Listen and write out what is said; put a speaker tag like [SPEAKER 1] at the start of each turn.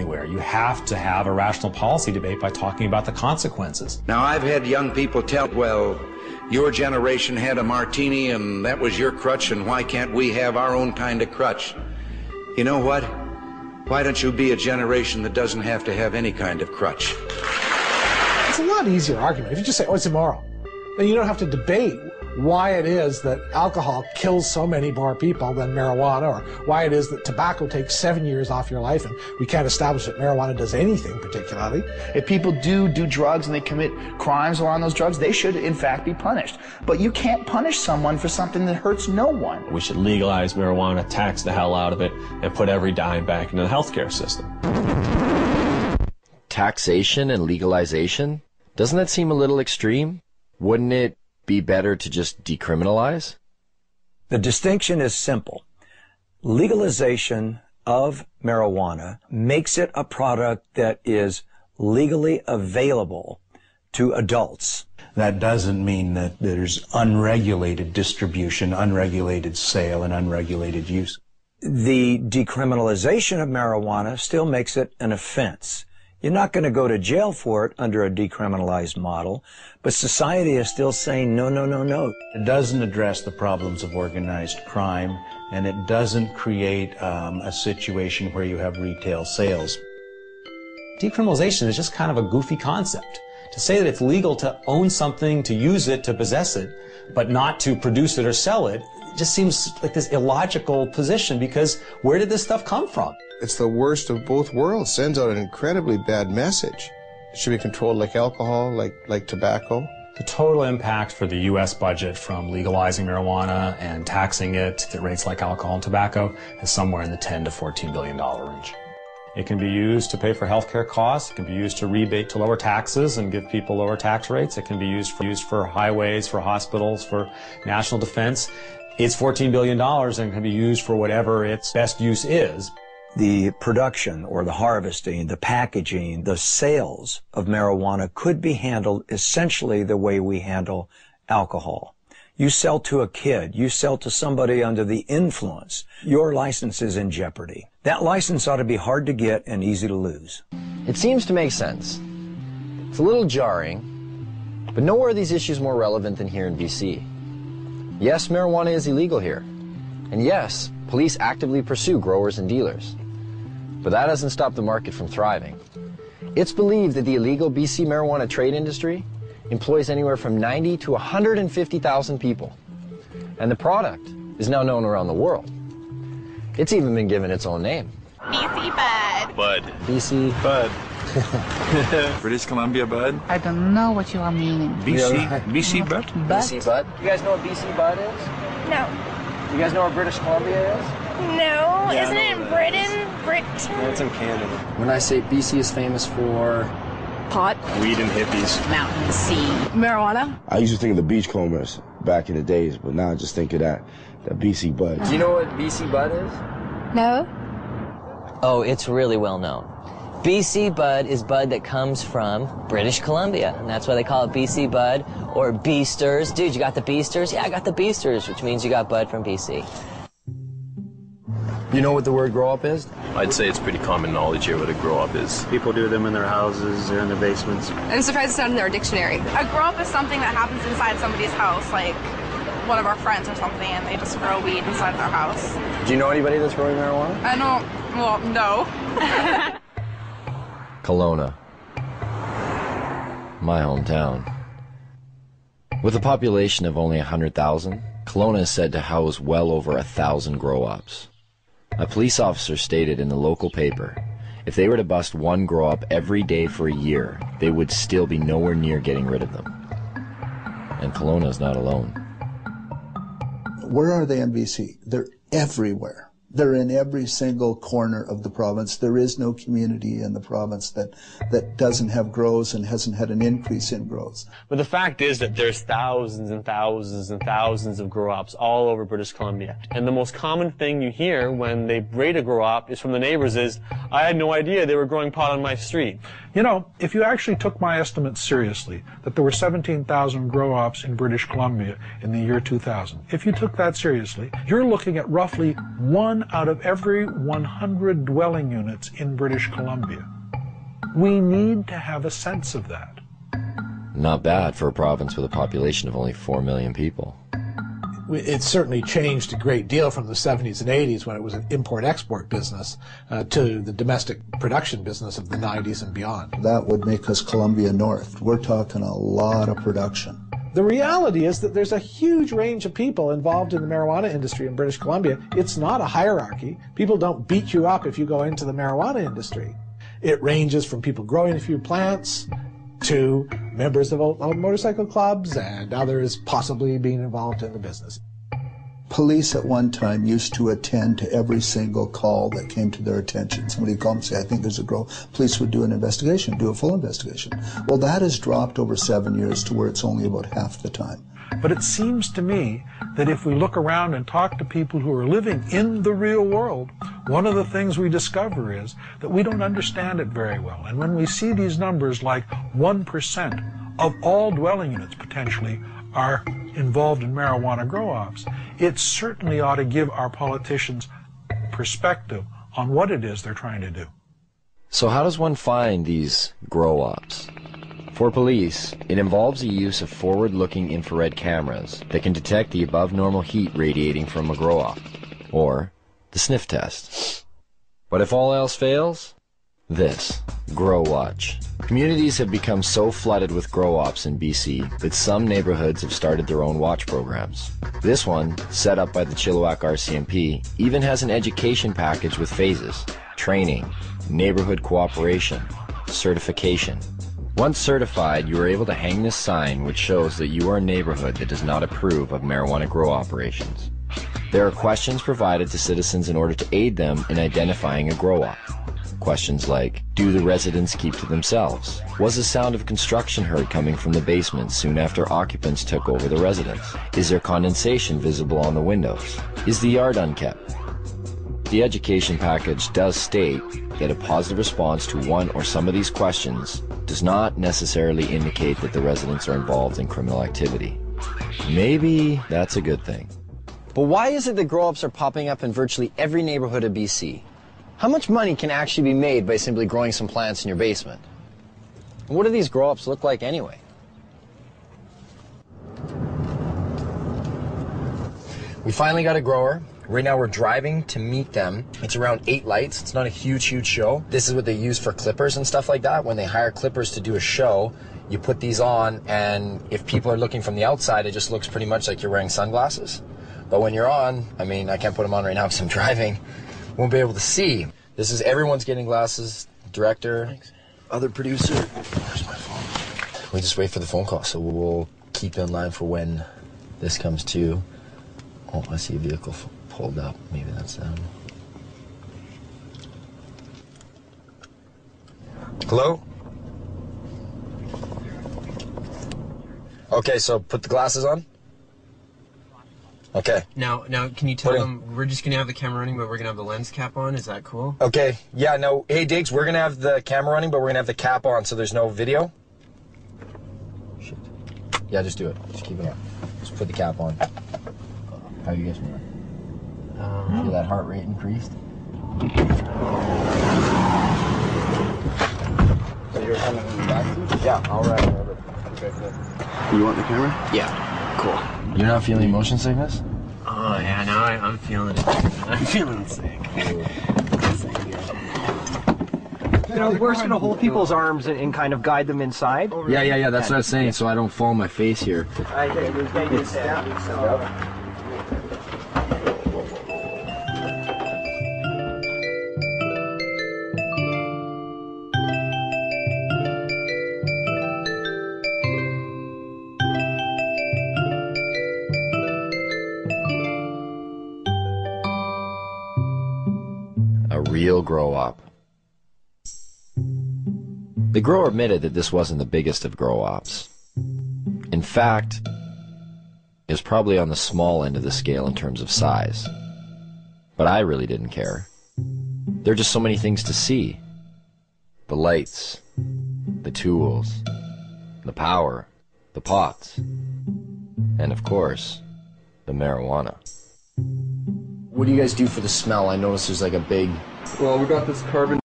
[SPEAKER 1] anywhere. You have to have a rational policy debate by talking about the consequences.
[SPEAKER 2] Now, I've had young people tell, well, your generation had a martini and that was your crutch, and why can't we have our own kind of crutch? You know what? Why don't you be a generation that doesn't have to have any kind of crutch?
[SPEAKER 3] It's a lot easier argument if you just say, oh, it's immoral. Then you don't have to debate why it is that alcohol kills so many more people than marijuana, or why it is that tobacco takes 7 years off your life and we can't establish that marijuana does anything particularly.
[SPEAKER 4] If people do drugs and they commit crimes along those drugs, they should in fact be punished. But you can't punish someone for something that hurts no one.
[SPEAKER 5] We should legalize marijuana, tax the hell out of it, and put every dime back into the healthcare system.
[SPEAKER 6] Taxation and legalization? Doesn't that seem a little extreme? Wouldn't it be better to just decriminalize?
[SPEAKER 7] The distinction is simple. Legalization of marijuana makes it a product that is legally available to adults.
[SPEAKER 8] That doesn't mean that there's unregulated distribution, unregulated sale, and unregulated use.
[SPEAKER 7] The decriminalization of marijuana still makes it an offense. You're not going to go to jail for it under a decriminalized model, but society is still saying no, no, no, no.
[SPEAKER 8] It doesn't address the problems of organized crime, and it doesn't create a situation where you have retail sales.
[SPEAKER 1] Decriminalization is just kind of a goofy concept. To say that it's legal to own something, to use it, to possess it, but not to produce it or sell it, just seems like this illogical position, because where did this stuff come from?
[SPEAKER 9] It's the worst of both worlds. Sends out an incredibly bad message. It should be controlled like alcohol, like tobacco.
[SPEAKER 1] The total impact for the U.S. budget from legalizing marijuana and taxing it at rates like alcohol and tobacco is somewhere in the $10 to $14 billion range. It can be used to pay for healthcare costs. It can be used to rebate to lower taxes and give people lower tax rates. It can be used for highways, for hospitals, for national defense. It's $14 billion and can be used for whatever its best use is.
[SPEAKER 7] The production or the harvesting, the packaging, the sales of marijuana could be handled essentially the way we handle alcohol. You sell to a kid, you sell to somebody under the influence, your license is in jeopardy. That license ought to be hard to get and easy to lose.
[SPEAKER 6] It seems to make sense. It's a little jarring, but nowhere are these issues more relevant than here in BC. Yes, marijuana is illegal here. And yes, police actively pursue growers and dealers. But that doesn't stop the market from thriving. It's believed that the illegal BC marijuana trade industry employs anywhere from 90 to 150,000 people. And the product is now known around the world. It's even been given its own name.
[SPEAKER 10] BC Bud.
[SPEAKER 5] Bud.
[SPEAKER 6] BC
[SPEAKER 5] Bud.
[SPEAKER 11] British Columbia Bud.
[SPEAKER 10] I don't know what you are meaning.
[SPEAKER 11] BC Bud?
[SPEAKER 6] BC Bud. You guys know what BC Bud is?
[SPEAKER 10] No.
[SPEAKER 6] You guys know where British Columbia is?
[SPEAKER 10] No.
[SPEAKER 6] Yeah,
[SPEAKER 10] isn't it in Britain?
[SPEAKER 5] No, it's in Canada.
[SPEAKER 6] When I say BC is famous for
[SPEAKER 10] Pot.
[SPEAKER 5] Weed and hippies.
[SPEAKER 10] Mountain sea. Marijuana.
[SPEAKER 12] I used to think of the beachcombers back in the days, but now I just think of that BC Bud.
[SPEAKER 6] Do you know what BC Bud is?
[SPEAKER 10] No.
[SPEAKER 13] Oh, it's really well known. BC Bud is bud that comes from British Columbia, and that's why they call it BC Bud or Beasters. Dude, you got the Beasters? Yeah, I got the Beasters, which means you got bud from BC.
[SPEAKER 6] You know what the word grow up is?
[SPEAKER 5] I'd say it's pretty common knowledge here what a grow up is.
[SPEAKER 14] People do them in their houses or in their basements.
[SPEAKER 10] I'm surprised it's not in their dictionary. A grow up is something that happens inside somebody's house, like one of our friends or something, and they just grow weed inside their house.
[SPEAKER 6] Do you know anybody that's growing marijuana?
[SPEAKER 10] I don't, well, no.
[SPEAKER 6] Kelowna, my hometown. With a population of only 100,000, Kelowna is said to house well over 1,000 grow-ups. A police officer stated in the local paper, if they were to bust one grow-up every day for a year, they would still be nowhere near getting rid of them. And Kelowna is not alone.
[SPEAKER 15] Where are they in BC? They're everywhere. They're in every single corner of the province. There is no community in the province that doesn't have grows and hasn't had an increase in grows.
[SPEAKER 16] But the fact is that there's thousands and thousands and thousands of grow-ops all over British Columbia. And the most common thing you hear when they raid a grow-op is from the neighbors is, I had no idea they were growing pot on my street.
[SPEAKER 17] You know, if you actually took my estimates seriously, that there were 17,000 grow-ops in British Columbia in the year 2000, if you took that seriously, you're looking at roughly 1 out of every 100 dwelling units in British Columbia. We need to have a sense of that.
[SPEAKER 6] Not bad for a province with a population of only 4 million people.
[SPEAKER 3] It's certainly changed a great deal from the 70s and 80s when it was an import-export business to the domestic production business of the 90s and beyond.
[SPEAKER 15] That would make us Columbia North. We're talking a lot of production.
[SPEAKER 3] The reality is that there's a huge range of people involved in the marijuana industry in British Columbia. It's not a hierarchy. People don't beat you up if you go into the marijuana industry. It ranges from people growing a few plants to members of motorcycle clubs and others possibly being involved in the business.
[SPEAKER 15] Police at one time used to attend to every single call that came to their attention. Somebody would call and say, I think there's a grow. Police would do an investigation, do a full investigation. Well, that has dropped over 7 years to where it's only about half the time.
[SPEAKER 17] But it seems to me that if we look around and talk to people who are living in the real world, one of the things we discover is that we don't understand it very well. And when we see these numbers like 1% of all dwelling units potentially are involved in marijuana grow-ops, it certainly ought to give our politicians perspective on what it is they're trying to do.
[SPEAKER 6] So how does one find these grow-ops? For police, it involves the use of forward-looking infrared cameras that can detect the above-normal heat radiating from a grow-op, or the sniff test. But if all else fails, this, Grow Watch. Communities have become so flooded with grow-ops in BC that some neighborhoods have started their own watch programs. This one, set up by the Chilliwack RCMP, even has an education package with phases: training, neighborhood cooperation, certification. Once certified, you are able to hang this sign which shows that you are a neighborhood that does not approve of marijuana grow operations. There are questions provided to citizens in order to aid them in identifying a grow-op. Questions like, do the residents keep to themselves? Was the sound of construction heard coming from the basement soon after occupants took over the residence? Is there condensation visible on the windows? Is the yard unkept? The education package does state that a positive response to one or some of these questions does not necessarily indicate that the residents are involved in criminal activity. Maybe that's a good thing. But why is it that grow-ups are popping up in virtually every neighborhood of BC? How much money can actually be made by simply growing some plants in your basement? And what do these grow-ups look like anyway? We finally got a grower. Right now we're driving to meet them. It's around 8 lights. It's not a huge show. This is what they use for clippers and stuff like that. When they hire clippers to do a show, you put these on, and if people are looking from the outside, it just looks pretty much like you're wearing sunglasses. But when you're on, I mean, I can't put them on right now because I'm driving. Won't be able to see. This is everyone's getting glasses. Director, thanks. Other producer. Where's my phone? We just wait for the phone call, so we'll keep in line for when this comes to. Oh, I see a vehicle pulled up. Maybe that's them. Hello? Okay, so put the glasses on. Okay.
[SPEAKER 18] Now, can you tell them we're just gonna have the camera running, but we're gonna have the lens cap on? Is that cool?
[SPEAKER 6] Okay. Yeah. No. Hey, Diggs, we're gonna have the camera running, but we're gonna have the cap on, so there's no video. Shit. Yeah, just do it. Just keep it on. Just put the cap on. How you guys feeling? Feel that heart rate increased? So you're coming in the back seat? Yeah. All right. Okay. Cool.
[SPEAKER 18] You want the camera?
[SPEAKER 6] Yeah. Cool. You're not feeling motion sickness?
[SPEAKER 18] Oh yeah, now I'm feeling it. I'm feeling sick.
[SPEAKER 19] You know, we're just gonna hold people's arms and kind of guide them inside.
[SPEAKER 6] Yeah. That's what I was saying, so I don't fall on my face here. Real grow-op. The grower admitted that this wasn't the biggest of grow-ops. In fact, it was probably on the small end of the scale in terms of size. But I really didn't care. There are just so many things to see. The lights, the tools, the power, the pots, and of course, the marijuana. What do you guys do for the smell? I noticed there's like a big...
[SPEAKER 20] Well, we got this carbon